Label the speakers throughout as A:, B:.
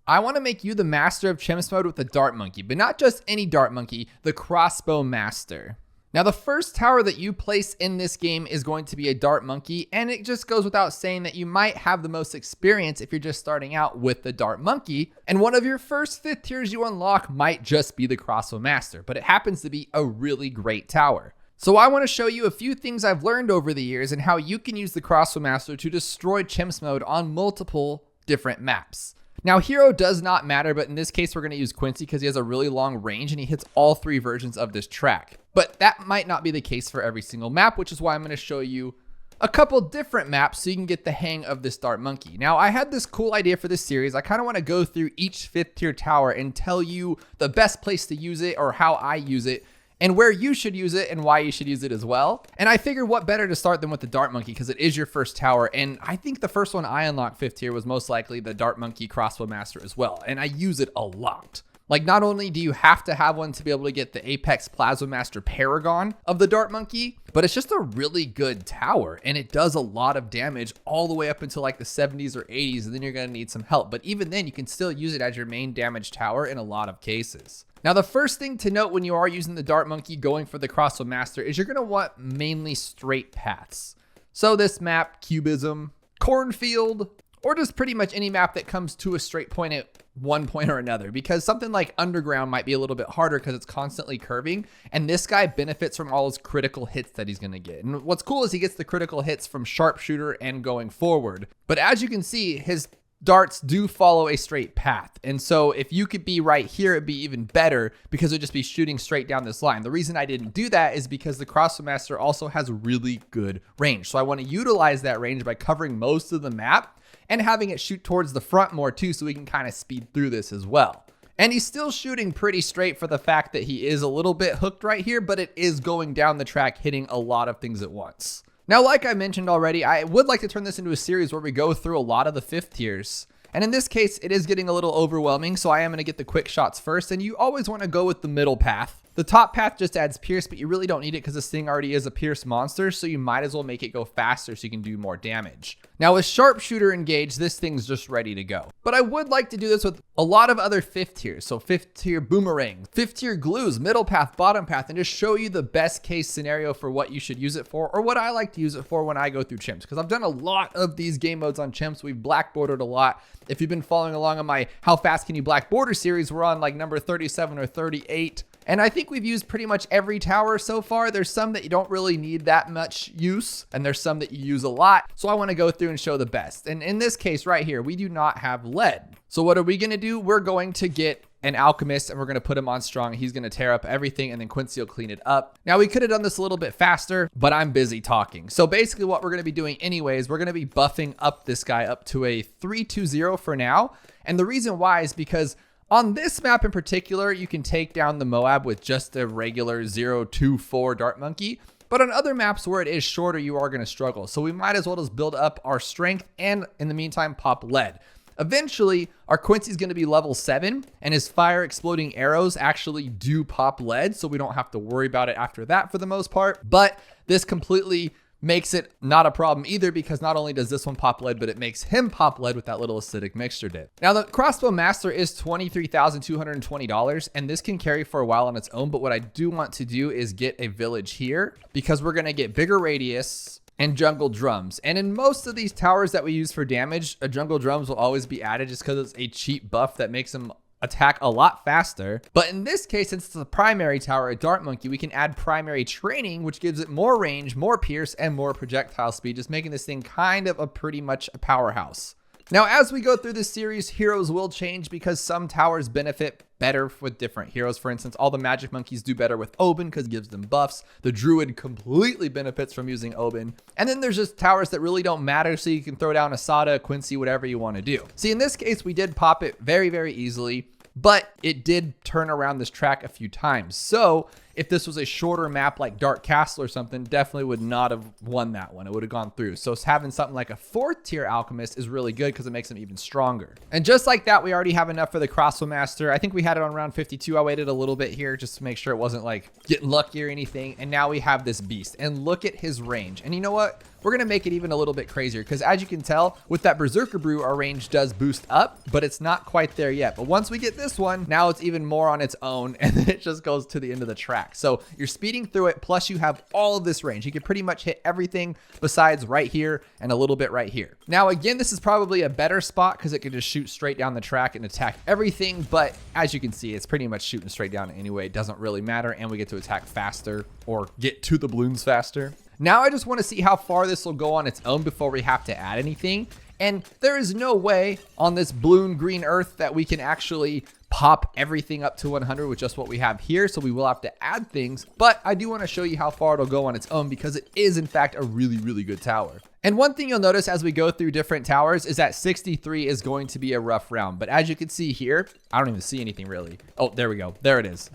A: I want to make you the master of chimps mode with the dart monkey, but not just any dart monkey, the Crossbow Master. Now, the first tower that you place in this game is going to be a dart monkey, and it just goes without saying that you might have the most experience if you're just starting out with the dart monkey, and one of your first 5th tiers you unlock might just be the Crossbow Master, but it happens to be a really great tower. So I want to show you a few things I've learned over the years and how you can use the Crossbow Master to destroy chimps mode on multiple different maps. Now, hero does not matter, but in this case, we're going to use Quincy because he has a really long range and he hits all 3 versions of this track. But that might not be the case for every single map, which is why I'm going to show you a couple different maps so you can get the hang of this dart monkey. Now, I had this cool idea for this series. I kind of want to go through each 5th tier tower and tell you the best place to use it or how I use it, and where you should use it and why you should use it as well. And I figured what better to start than with the dart monkey because it is your first tower. And I think the first one I unlocked 5th tier was most likely the dart monkey Crossbow Master as well. And I use it a lot. Like, not only do you have to have one to be able to get the Apex Plasma Master Paragon of the dart monkey, but it's just a really good tower and it does a lot of damage all the way up until like the 70s or 80s, and then you're gonna need some help. But even then, you can still use it as your main damage tower in a lot of cases. Now, the first thing to note when you are using the dart monkey going for the Crossbow Master is you're gonna want mainly straight paths. So this map, Cubism, Cornfield, or just pretty much any map that comes to a straight point at one point or another, because something like Underground might be a little bit harder because it's constantly curving, and this guy benefits from all his critical hits that he's going to get. And what's cool is he gets the critical hits from Sharpshooter and going forward. But as you can see, his darts do follow a straight path. And so if you could be right here, it'd be even better because it'd just be shooting straight down this line. The reason I didn't do that is because the Crossbow Master also has really good range. So I want to utilize that range by covering most of the map and having it shoot towards the front more too, so we can kind of speed through this as well. And he's still shooting pretty straight for the fact that he is a little bit hooked right here, but it is going down the track, hitting a lot of things at once. Now, like I mentioned already, I would like to turn this into a series where we go through a lot of the 5th tiers. And in this case, it is getting a little overwhelming, so I am going to get the quick shots first, and you always want to go with the middle path. The top path just adds Pierce, but you really don't need it because this thing already is a Pierce monster, so you might as well make it go faster so you can do more damage. Now, with Sharpshooter engaged, this thing's just ready to go. But I would like to do this with a lot of other 5th tiers, so 5th tier Boomerang, 5th tier Glues, middle path, bottom path, and just show you the best case scenario for what you should use it for, or what I like to use it for when I go through chimps, because I've done a lot of these game modes on chimps. We've black bordered a lot. If you've been following along on my How Fast Can You Black Border series, we're on like number 37 or 38. And I think we've used pretty much every tower so far. There's some that you don't really need that much use, and there's some that you use a lot. So I want to go through and show the best. And in this case right here, we do not have lead. So what are we going to do? We're going to get an alchemist and we're going to put him on strong. He's going to tear up everything, and then Quincy will clean it up. Now, we could have done this a little bit faster, but I'm busy talking. So basically what we're going to be doing anyways, we're going to be buffing up this guy up to a 3-2-0 for now. And the reason why is because on this map in particular, you can take down the Moab with just a regular 0-2-4 dart monkey. But on other maps where it is shorter, you are going to struggle. So we might as well just build up our strength and in the meantime, pop lead. Eventually, our Quincy's going to be level 7, and his fire exploding arrows actually do pop lead, so we don't have to worry about it after that for the most part. But this completely makes it not a problem either, because not only does this one pop lead, but it makes him pop lead with that little acidic mixture dip. Now, the Crossbow Master is $23,220, and this can carry for a while on its own. But what I do want to do is get a village here, because we're going to get bigger radius and jungle drums. And in most of these towers that we use for damage, a jungle drums will always be added just because it's a cheap buff that makes them attack a lot faster. But in this case, since it's a primary tower, a dart monkey, we can add primary training, which gives it more range, more pierce, and more projectile speed, just making this thing kind of pretty much a powerhouse. Now, as we go through this series, heroes will change because some towers benefit better with different heroes. For instance, all the magic monkeys do better with Oben because it gives them buffs. The druid completely benefits from using Oben. And then there's just towers that really don't matter, so you can throw down Asada, Quincy, whatever you want to do. See, in this case, we did pop it very, very easily, but it did turn around this track a few times. So if this was a shorter map like Dark Castle or something, definitely would not have won that one. It would have gone through. So having something like a 4th tier alchemist is really good because it makes them even stronger. And just like that, we already have enough for the Crossbow Master. I think we had it on round 52. I waited a little bit here just to make sure it wasn't like getting lucky or anything. And now we have this beast, and look at his range. And you know what? We're going to make it even a little bit crazier because as you can tell with that Berserker Brew, our range does boost up, but it's not quite there yet. But once we get this one, now it's even more on its own, and then it just goes to the end of the track. So you're speeding through it, plus you have all of this range. You can pretty much hit everything besides right here and a little bit right here. Now, again, this is probably a better spot because it can just shoot straight down the track and attack everything. But as you can see, it's pretty much shooting straight down anyway. It doesn't really matter, and we get to attack faster or get to the balloons faster. Now I just want to see how far this will go on its own before we have to add anything. And there is no way on this Bloon green earth that we can actually pop everything up to 100 with just what we have here. So we will have to add things, but I do want to show you how far it'll go on its own because it is in fact a really, really good tower. And one thing you'll notice as we go through different towers is that 63 is going to be a rough round. But as you can see here, I don't even see anything really. Oh, there we go. There it is.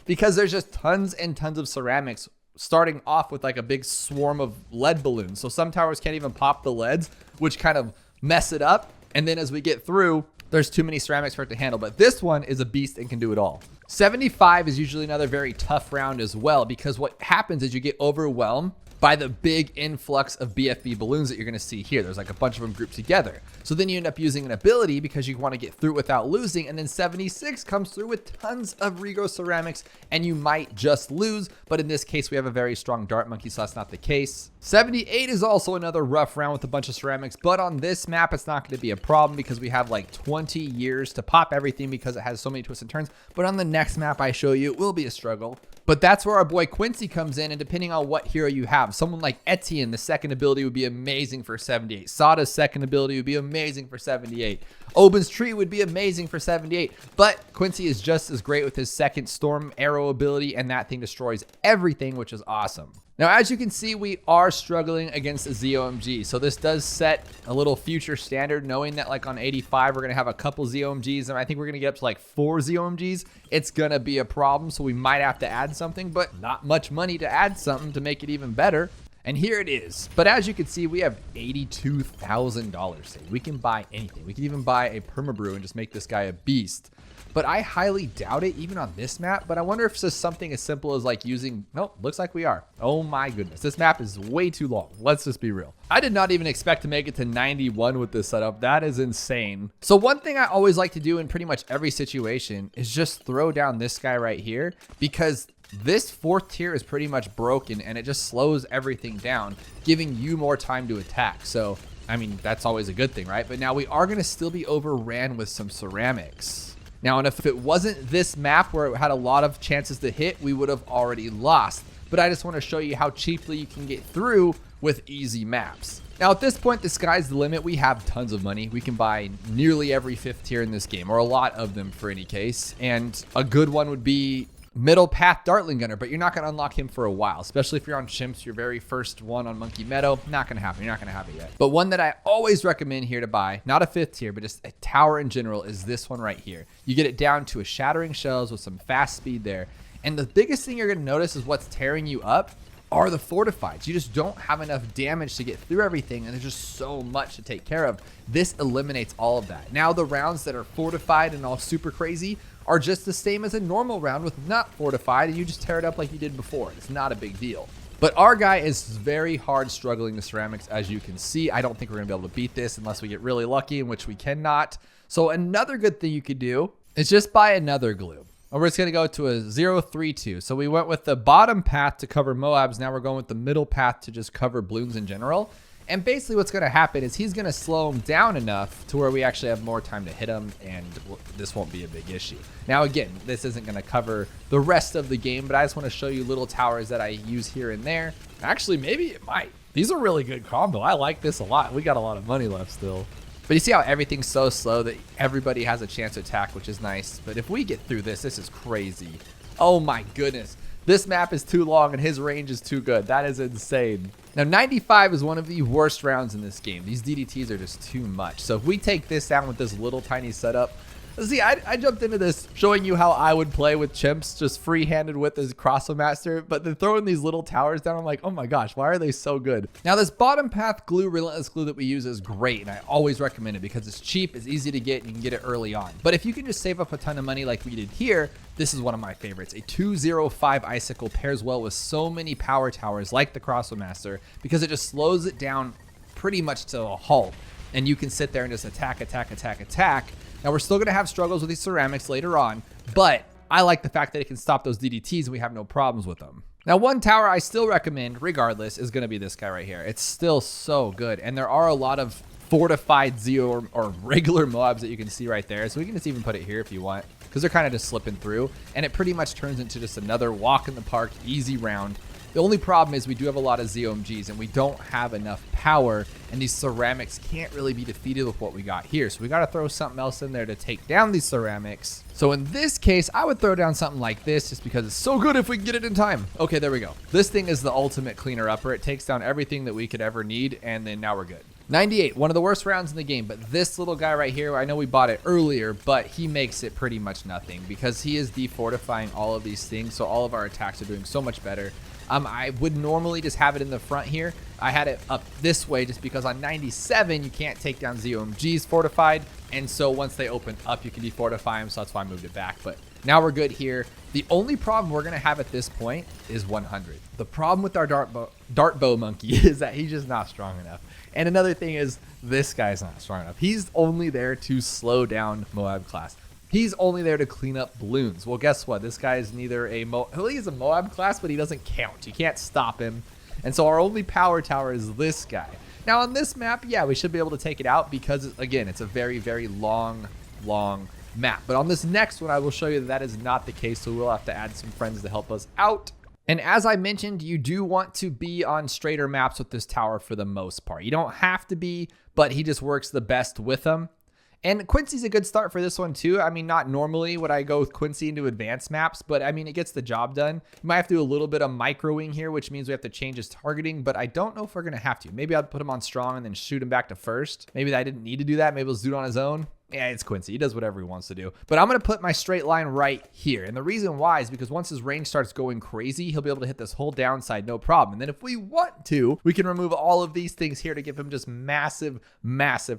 A: Because there's just tons and tons of ceramics starting off with like a big swarm of lead balloons. So some towers can't even pop the leads, which kind of mess it up. And then as we get through, there's too many ceramics for it to handle. But this one is a beast and can do it all. 75 is usually another very tough round as well, because what happens is you get overwhelmed by the big influx of BFB balloons that you're going to see here. There's like a bunch of them grouped together. So then you end up using an ability because you want to get through without losing. And then 76 comes through with tons of Rego ceramics and you might just lose. But in this case, we have a very strong dart monkey, so that's not the case. 78 is also another rough round with a bunch of ceramics, but on this map, it's not going to be a problem because we have like 20 years to pop everything because it has so many twists and turns. But on the next map I show you, it will be a struggle. But that's where our boy Quincy comes in, and depending on what hero you have, someone like Etienne, the second ability would be amazing for 78. Sada's second ability would be amazing for 78. Oben's Tree would be amazing for 78. But Quincy is just as great with his second Storm Arrow ability, and that thing destroys everything, which is awesome. Now, as you can see, we are struggling against the ZOMG. So this does set a little future standard, knowing that like on 85, we're going to have a couple ZOMGs, and I think we're going to get up to like 4 ZOMGs. It's going to be a problem, so we might have to add something, but not much money to add something to make it even better. And here it is. But as you can see, we have $82,000 saved. We can buy anything. We can even buy a permabrew and just make this guy a beast. But I highly doubt it, even on this map. But I wonder if it's just something as simple as like using, nope, looks like we are. Oh my goodness, this map is way too long. Let's just be real. I did not even expect to make it to 91 with this setup. That is insane. So one thing I always like to do in pretty much every situation is just throw down this guy right here, because this 4th tier is pretty much broken and it just slows everything down, giving you more time to attack. So, I mean, that's always a good thing, right? But now we are going to still be overran with some ceramics. Now, and if it wasn't this map where it had a lot of chances to hit, we would have already lost. But I just want to show you how cheaply you can get through with easy maps. Now, at this point, the sky's the limit. We have tons of money. We can buy nearly every 5th tier in this game, or a lot of them for any case. And a good one would be Middle Path Dartling Gunner, but you're not going to unlock him for a while, especially if you're on Chimps, your very first one on Monkey Meadow. Not going to happen. You're not going to have it yet. But one that I always recommend here to buy, not a 5th tier, but just a tower in general, is this one right here. You get it down to a Shattering Shells with some fast speed there. And the biggest thing you're going to notice is what's tearing you up are the fortifieds. You just don't have enough damage to get through everything, and there's just so much to take care of. This eliminates all of that. Now the rounds that are fortified and all super crazy are just the same as a normal round with not fortified, and you just tear it up like you did before. It's not a big deal. But our guy is very hard struggling the ceramics, as you can see. I don't think we're gonna be able to beat this unless we get really lucky, in which we cannot. So another good thing you could do is just buy another glue. And we're just gonna go to a 0-3-2. So we went with the bottom path to cover Moabs. Now we're going with the middle path to just cover Bloons in general. And basically what's going to happen is he's going to slow him down enough to where we actually have more time to hit him, and this won't be a big issue. Now, again, this isn't going to cover the rest of the game, but I just want to show you little towers that I use here and there. Actually, maybe it might. These are really good combo. I like this a lot. We got a lot of money left still. But you see how everything's so slow that everybody has a chance to attack, which is nice. But if we get through this, this is crazy. Oh my goodness. This map is too long and his range is too good. That is insane. Now, 95 is one of the worst rounds in this game. These DDTs are just too much. So if we take this down with this little tiny setup, See, I jumped into this showing you how I would play with chimps, just free-handed with this Crossbow Master, but then throwing these little towers down, I'm like, oh my gosh, why are they so good? Now, this bottom path glue, relentless glue that we use is great, and I always recommend it because it's cheap, it's easy to get, and you can get it early on. But if you can just save up a ton of money like we did here, this is one of my favorites. A 205 Icicle pairs well with so many power towers like the Crossbow Master because it just slows it down pretty much to a halt. And you can sit there and just attack. Now, we're still going to have struggles with these ceramics later on, but I like the fact that it can stop those DDTs and we have no problems with them. Now, one tower I still recommend, regardless, is going to be this guy right here. It's still so good, and there are a lot of fortified Zeo or regular Moabs that you can see right there, so we can just even put it here if you want, because they're kind of just slipping through, and it pretty much turns into just another walk in the park, easy round. The only problem is we do have a lot of ZOMGs and we don't have enough power, and these ceramics can't really be defeated with what we got here. So we got to throw something else in there to take down these ceramics. So in this case, I would throw down something like this just because it's so good if we can get it in time. Okay, there we go. This thing is the ultimate cleaner upper. It takes down everything that we could ever need, and then now we're good. 98, one of the worst rounds in the game, but this little guy right here, I know we bought it earlier, but he makes it pretty much nothing because he is defortifying all of these things, so all of our attacks are doing so much better. I would normally just have it in the front here. I had it up this way just because on 97, you can't take down ZOMGs fortified, and so once they open up, you can defortify them, so that's why I moved it back, but now we're good here. The only problem we're going to have at this point is 100. The problem with our dart bow monkey is that he's just not strong enough. And another thing is this guy's not strong enough. He's only there to slow down Moab class. He's only there to clean up balloons. Well, guess what? This guy is neither a he is a Moab class, but he doesn't count. You can't stop him. And so our only power tower is this guy. Now on this map, yeah, we should be able to take it out because, again, it's a very, very long map. But on this next one, I will show you that that is not the case, so we'll have to add some friends to help us out. And as I mentioned, you do want to be on straighter maps with this tower for the most part. You don't have to be, but he just works the best with them. And Quincy's a good start for this one too. I mean, not normally would I go with Quincy into advanced maps, but I mean, it gets the job done. You might have to do a little bit of microing here, which means we have to change his targeting, but I don't know if we're going to have to. Maybe I'll put him on strong and then shoot him back to first. Maybe I didn't need to do that. Maybe let's do it on his own. Yeah, it's Quincy. He does whatever he wants to do. But I'm going to put my straight line right here. And the reason why is because once his range starts going crazy, he'll be able to hit this whole downside, no problem. And then if we want to, we can remove all of these things here to give him just massive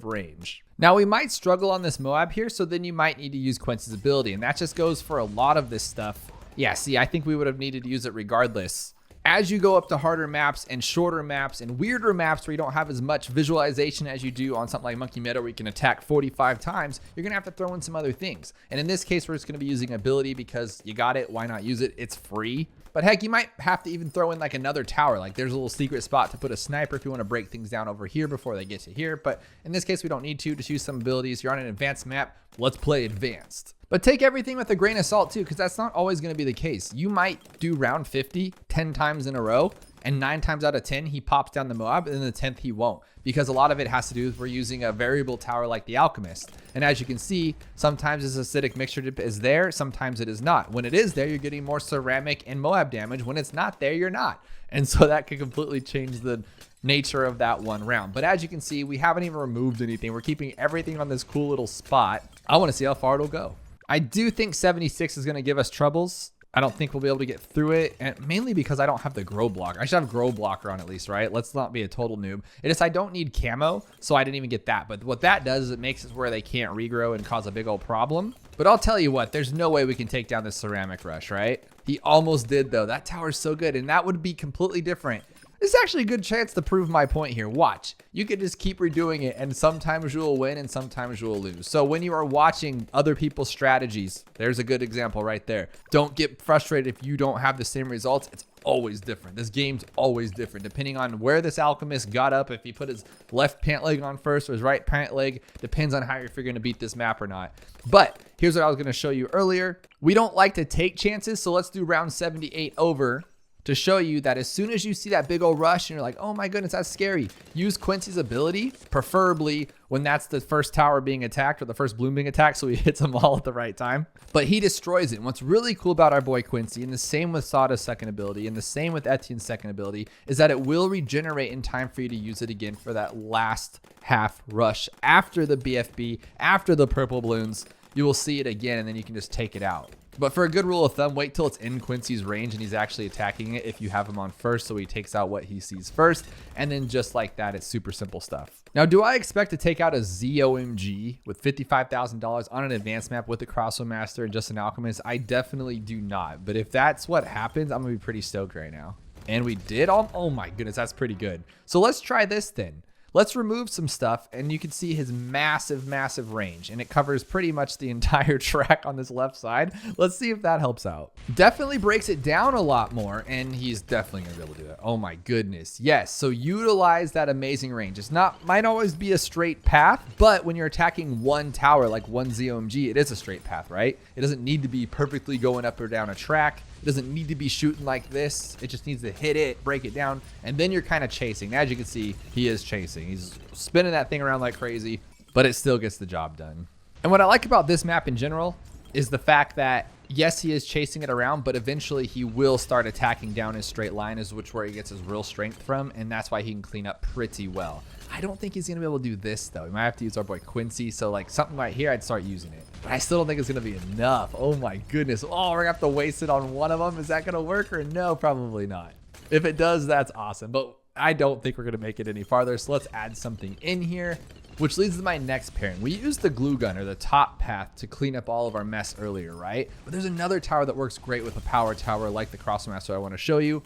A: range. Now, we might struggle on this Moab here, so then you might need to use Quincy's ability. And that just goes for a lot of this stuff. Yeah, see, I think we would have needed to use it regardless. As you go up to harder maps and shorter maps and weirder maps where you don't have as much visualization as you do on something like Monkey Meadow where you can attack 45 times, you're going to have to throw in some other things. And in this case, we're just going to be using ability because you got it. Why not use it? It's free. But heck, you might have to even throw in like another tower. Like there's a little secret spot to put a sniper if you want to break things down over here before they get to here. But in this case, we don't need to. Just use some abilities. You're on an advanced map. Let's play advanced. But take everything with a grain of salt too, because that's not always going to be the case. You might do round 50 10 times in a row, and 9 times out of 10, he pops down the Moab, and then the 10th he won't. Because a lot of it has to do with we're using a variable tower like the Alchemist. And as you can see, sometimes this acidic mixture is there, sometimes it is not. When it is there, you're getting more ceramic and Moab damage. When it's not there, you're not. And so that could completely change the nature of that one round. But as you can see, we haven't even removed anything. We're keeping everything on this cool little spot. I want to see how far it'll go. I do think 76 is going to give us troubles. I don't think we'll be able to get through it, and mainly because I don't have the grow blocker. I should have grow blocker on at least, right? Let's not be a total noob. It is I don't need camo, so I didn't even get that. But what that does is it makes it where they can't regrow and cause a big old problem. But I'll tell you what, there's no way we can take down this ceramic rush, right? He almost did though. That tower's so good, and that would be completely different. This is actually a good chance to prove my point here. Watch. You could just keep redoing it, and sometimes you will win and sometimes you will lose. So when you are watching other people's strategies, there's a good example right there. Don't get frustrated if you don't have the same results. It's always different. This game's always different depending on where this alchemist got up. If he put his left pant leg on first or his right pant leg, depends on how you're figuring to beat this map or not. But here's what I was going to show you earlier. We don't like to take chances, so let's do round 78 over to show you that as soon as you see that big old rush and you're like, oh my goodness, that's scary. Use Quincy's ability, preferably when that's the first tower being attacked or the first bloom being attacked, so he hits them all at the right time. But he destroys it. And what's really cool about our boy Quincy, and the same with Sada's second ability, and the same with Etienne's second ability, is that it will regenerate in time for you to use it again for that last half rush after the BFB, after the purple balloons. you will see it again, and then you can just take it out. But for a good rule of thumb, wait till it's in Quincy's range and he's actually attacking it if you have him on first, so he takes out what he sees first. And then just like that, it's super simple stuff. Now, do I expect to take out a ZOMG with $55,000 on an advanced map with the Crossbow Master and just an Alchemist? I definitely do not. But if that's what happens, I'm going to be pretty stoked right now. And we did? Oh my goodness, that's pretty good. So let's try this then. Let's remove some stuff, and you can see his massive range, and it covers pretty much the entire track on this left side. Let's see if that helps out. Definitely breaks it down a lot more, and he's definitely gonna be able to do that. Oh my goodness, yes. So utilize that amazing range. It's not, might always be a straight path, but when you're attacking one tower, like one ZOMG, it is a straight path, right? It doesn't need to be perfectly going up or down a track. It doesn't need to be shooting like this. It just needs to hit it, break it down, and then you're kind of chasing. As you can see, he is chasing. He's spinning that thing around like crazy, but it still gets the job done. And what I like about this map in general is the fact that, yes, he is chasing it around, but eventually he will start attacking down his straight line, is where he gets his real strength from, and that's why he can clean up pretty well. I don't think he's going to be able to do this, though. We might have to use our boy Quincy, so like something right here, I'd start using it. But I still don't think it's going to be enough. Oh my goodness. Oh, we're going to have to waste it on one of them. Is that going to work or no? Probably not. If it does, that's awesome. But I don't think we're going to make it any farther, so let's add something in here, which leads to my next pairing. We used the glue gun, or the top path, to clean up all of our mess earlier, right? But there's another tower that works great with a power tower like the Crossbow Master I want to show you.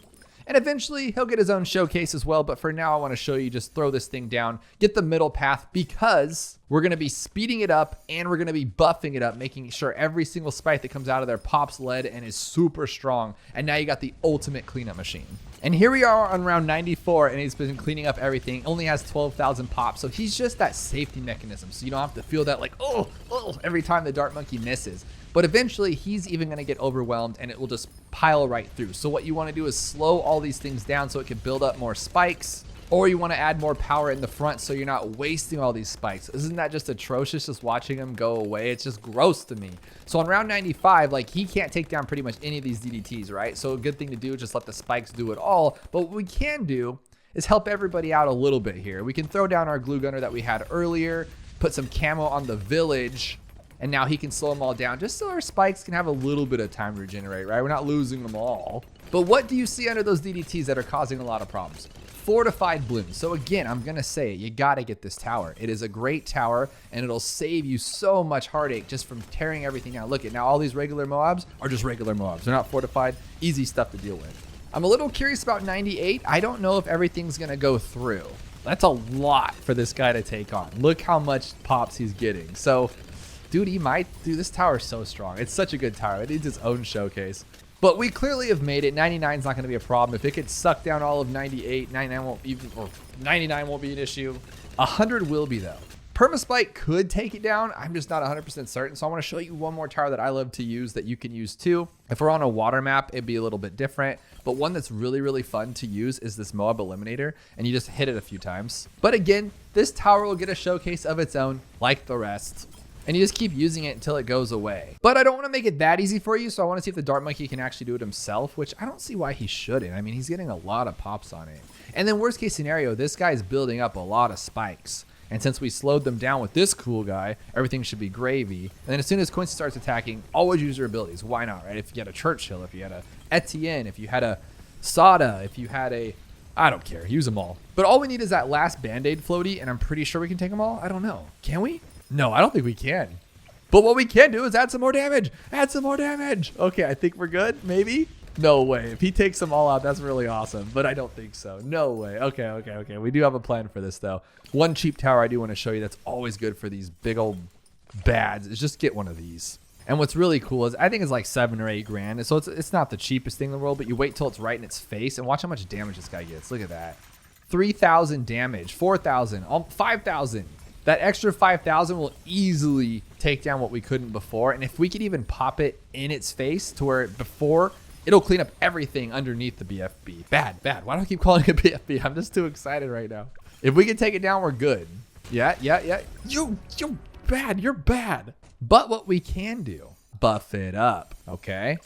A: And eventually he'll get his own showcase as well. But for now, I want to show you, just throw this thing down, get the middle path, because we're going to be speeding it up and we're going to be buffing it up, making sure every single spike that comes out of there pops lead and is super strong. And now you got the ultimate cleanup machine. And here we are on round 94, and he's been cleaning up everything. Only has 12,000 pops. So he's just that safety mechanism. So you don't have to feel that like, oh, every time the Dart Monkey misses. But eventually he's even going to get overwhelmed and it will just pile right through. So what you want to do is slow all these things down so it can build up more spikes, or you want to add more power in the front so you're not wasting all these spikes. Isn't that just atrocious, just watching him go away? It's just gross to me. So on round 95, like, he can't take down pretty much any of these DDTs, right? So a good thing to do is just let the spikes do it all. But what we can do is help everybody out a little bit here. We can throw down our glue gunner that we had earlier, put some camo on the village, and now he can slow them all down just so our spikes can have a little bit of time to regenerate, right? We're not losing them all. But what do you see under those DDTs that are causing a lot of problems? Fortified Bloons. So again, I'm going to say it, you got to get this tower. It is a great tower, and it'll save you so much heartache just from tearing everything down. Look at now, all these regular Moabs are just regular Moabs. They're not fortified. Easy stuff to deal with. I'm a little curious about 98. I don't know if everything's going to go through. That's a lot for this guy to take on. Look how much pops he's getting. So, dude, this tower is so strong. It's such a good tower. It needs its own showcase. But we clearly have made it. 99 is not going to be a problem. If it could suck down all of 98, 99 won't even, or 99 won't be an issue. 100 will be, though. Permaspike could take it down. I'm just not 100% certain. So I want to show you one more tower that I love to use that you can use too. If we're on a water map, it'd be a little bit different. But one that's really, really fun to use is this Moab Eliminator. And you just hit it a few times. But again, this tower will get a showcase of its own, like the rest. And you just keep using it until it goes away. But I don't want to make it that easy for you, so I want to see if the Dart Monkey can actually do it himself, which I don't see why he shouldn't. I mean, he's getting a lot of pops on it. And then worst case scenario, this guy's building up a lot of spikes. And since we slowed them down with this cool guy, everything should be gravy. And then as soon as Quincy starts attacking, always use your abilities. Why not, right? If you had a Churchill, if you had a Etienne, if you had a Sada, if you had a... I don't care. Use them all. But all we need is that last Band-Aid floaty, and I'm pretty sure we can take them all. I don't know. Can we? No, I don't think we can. But what we can do is add some more damage. Add some more damage. Okay, I think we're good. Maybe? No way. If he takes them all out, that's really awesome. But I don't think so. No way. Okay. We do have a plan for this, though. One cheap tower I do want to show you that's always good for these big old bads is just get one of these. And what's really cool is I think it's like 7 or 8 grand. So it's not the cheapest thing in the world, but you wait till it's right in its face and watch how much damage this guy gets. Look at that. 3,000 damage, 4,000, 5,000. That extra 5,000 will easily take down what we couldn't before. And if we could even pop it in its face to where before, it'll clean up everything underneath the BFB. Bad. Why do I keep calling it BFB? I'm just too excited right now. If we can take it down, we're good. Yeah. You're bad. You're bad. But what we can do, buff it up. Okay.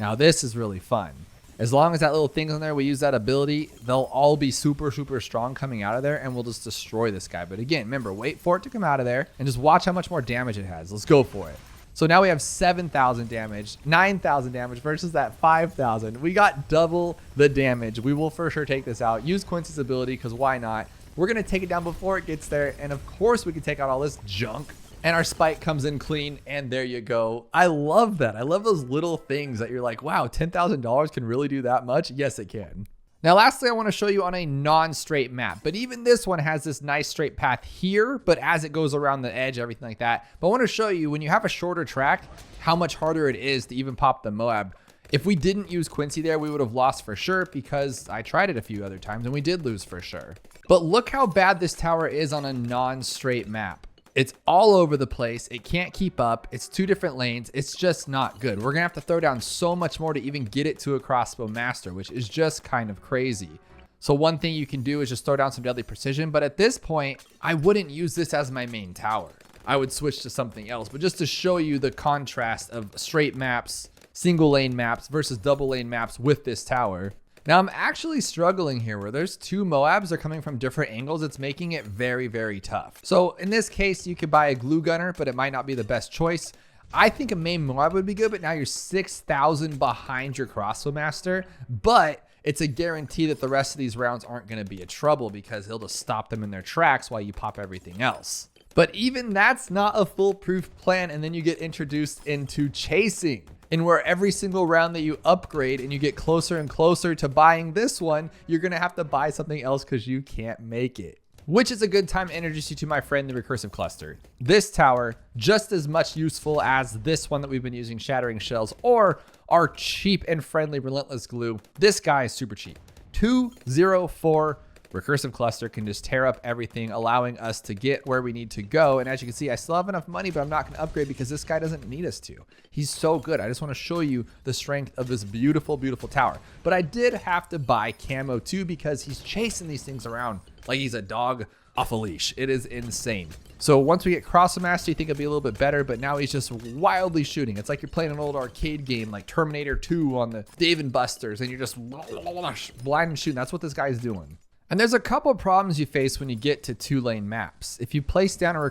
A: Now this is really fun. As long as that little thing's on there, we use that ability, they'll all be super, super strong coming out of there, and we'll just destroy this guy. But again, remember, wait for it to come out of there, and just watch how much more damage it has. Let's go for it. So now we have 7,000 damage, 9,000 damage versus that 5,000. We got double the damage. We will for sure take this out. Use Quincy's ability because why not? We're going to take it down before it gets there. And of course we can take out all this junk. And our spike comes in clean, and there you go. I love that. I love those little things that you're like, wow, $10,000 can really do that much? Yes, it can. Now, lastly, I want to show you on a non-straight map, but even this one has this nice straight path here, but as it goes around the edge, everything like that. But I want to show you when you have a shorter track, how much harder it is to even pop the Moab. If we didn't use Quincy there, we would have lost for sure because I tried it a few other times and we did lose for sure. But look how bad this tower is on a non-straight map. It's all over the place. It can't keep up. It's two different lanes. It's just not good. We're gonna have to throw down so much more to even get it to a Crossbow Master, which is just kind of crazy. So one thing you can do is just throw down some deadly precision. But at this point, I wouldn't use this as my main tower. I would switch to something else. But just to show you the contrast of straight maps, single lane maps versus double lane maps with this tower. Now I'm actually struggling here where there's two Moabs. They're coming from different angles. It's making it very, very tough. So in this case, you could buy a glue gunner, but it might not be the best choice. I think a main Moab would be good, but now you're 6,000 behind your Crossbow Master, but it's a guarantee that the rest of these rounds aren't going to be a trouble because he'll just stop them in their tracks while you pop everything else. But even that's not a foolproof plan. And then you get introduced into chasing. And where every single round that you upgrade and you get closer and closer to buying this one, you're going to have to buy something else because you can't make it. Which is a good time to introduce you to my friend, the Recursive Cluster. This tower, just as much useful as this one that we've been using, Shattering Shells, or our cheap and friendly Relentless Glue. This guy is super cheap. 204 Recursive Cluster can just tear up everything, allowing us to get where we need to go. And as you can see, I still have enough money, but I'm not going to upgrade because this guy doesn't need us to. He's so good. I just want to show you the strength of this beautiful, beautiful tower. But I did have to buy Camo too because he's chasing these things around like he's a dog off a leash. It is insane. So once we get Crossbow Master, you think it'll be a little bit better, but now he's just wildly shooting. It's like you're playing an old arcade game like Terminator 2 on the Dave & Buster's, and you're just blind and shooting. That's what this guy's doing. And there's a couple of problems you face when you get to two-lane maps. If you place down a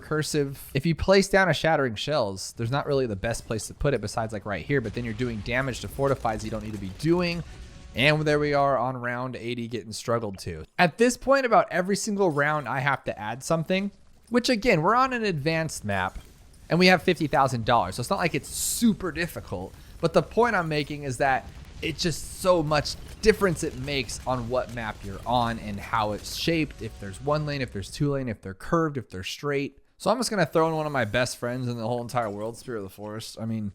A: Shattering Shells, there's not really the best place to put it besides like right here, but then you're doing damage to fortifies you don't need to be doing. And there we are on round 80 getting struggled to. At this point, about every single round, I have to add something, which again, we're on an advanced map and we have $50,000. So it's not like it's super difficult, but the point I'm making is that it's just so much difference it makes on what map you're on and how it's shaped. If there's one lane, if there's two lane, if they're curved, if they're straight. So I'm just going to throw in one of my best friends in the whole entire world, Spirit of the Forest. I mean,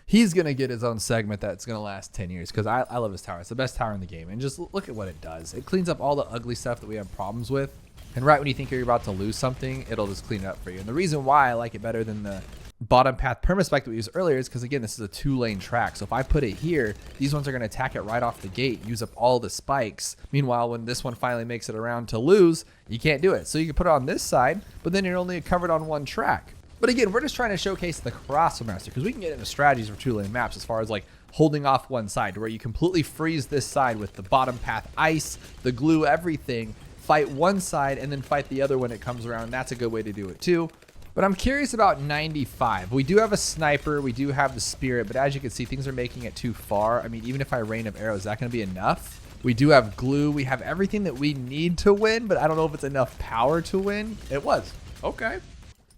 A: he's going to get his own segment that's going to last 10 years because I love his tower. It's the best tower in the game. And just look at what it does. It cleans up all the ugly stuff that we have problems with. And right when you think you're about to lose something, it'll just clean it up for you. And the reason why I like it better than the bottom path permaspec that we used earlier is because, again, this is a two-lane track. So if I put it here, these ones are going to attack it right off the gate, use up all the spikes. Meanwhile, when this one finally makes it around to lose, you can't do it. So you can put it on this side, but then you're only covered on one track. But again, we're just trying to showcase the Crossbow Master because we can get into strategies for two-lane maps as far as like holding off one side to where you completely freeze this side with the bottom path ice, the glue, everything, fight one side and then fight the other when it comes around. That's a good way to do it too. But I'm curious about 95. We do have a sniper, we do have the spirit, but as you can see, things are making it too far. I mean, even if I rain of arrows, is that going to be enough? We do have glue. We have everything that we need to win, but I don't know if it's enough power to win. It was. Okay.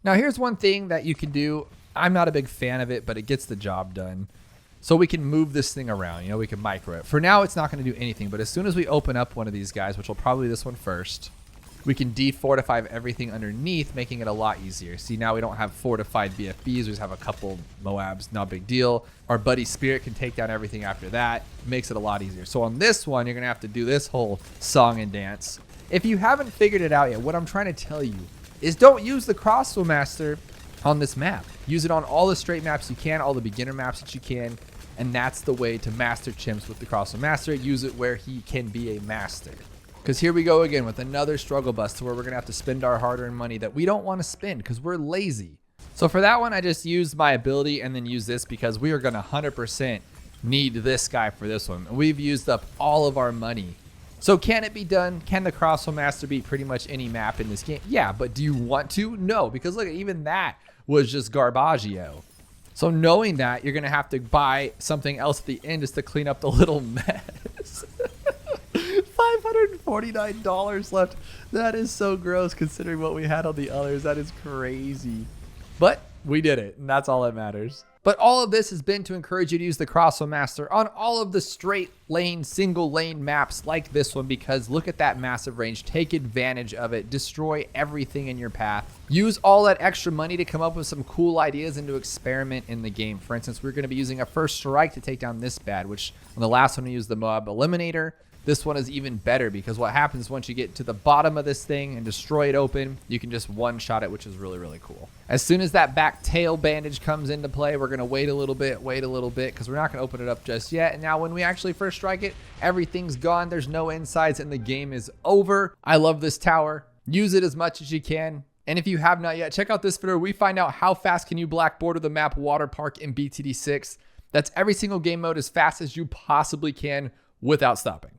A: Now, here's one thing that you can do. I'm not a big fan of it, but it gets the job done. So we can move this thing around. You know, we can micro it. For now, it's not going to do anything, but as soon as we open up one of these guys, which will probably be this one first, we can defortify everything underneath, making it a lot easier. See, now we don't have fortified BFBs. We just have a couple Moabs, not a big deal. Our buddy Spirit can take down everything after that. Makes it a lot easier. So on this one, you're going to have to do this whole song and dance. If you haven't figured it out yet, what I'm trying to tell you is don't use the Crossbow Master on this map. Use it on all the straight maps you can, all the beginner maps that you can, and that's the way to master chimps with the Crossbow Master. Use it where he can be a master. Because here we go again with another struggle bus to where we're going to have to spend our hard-earned money that we don't want to spend because we're lazy. So for that one, I just used my ability and then use this because we are going to 100% need this guy for this one. We've used up all of our money. So can it be done? Can the Crossbow Master beat pretty much any map in this game? Yeah, but do you want to? No, because look, even that was just garbaggio.
B: So knowing that, you're going to have to buy something else at the end just to clean up the little mess. $549 left. That is so gross considering what we had on the others. That is crazy. But we did it, and that's all that matters.
A: But all of this has been to encourage you to use the Crossbow Master on all of the straight lane, single lane maps like this one, because look at that massive range. Take advantage of it. Destroy everything in your path. Use all that extra money to come up with some cool ideas and to experiment in the game. For instance, we're going to be using a first strike to take down this bad, which on the last one we used the mob eliminator. This one is even better because what happens once you get to the bottom of this thing and destroy it open, you can just one-shot it, which is really, really cool. As soon as that back tail bandage comes into play, we're going to wait a little bit, because we're not going to open it up just yet. And now when we actually first strike it, everything's gone. There's no insides and the game is over. I love this tower. Use it as much as you can. And if you have not yet, check out this video where we find out how fast can you black border the map Water Park in BTD6. That's every single game mode as fast as you possibly can without stopping.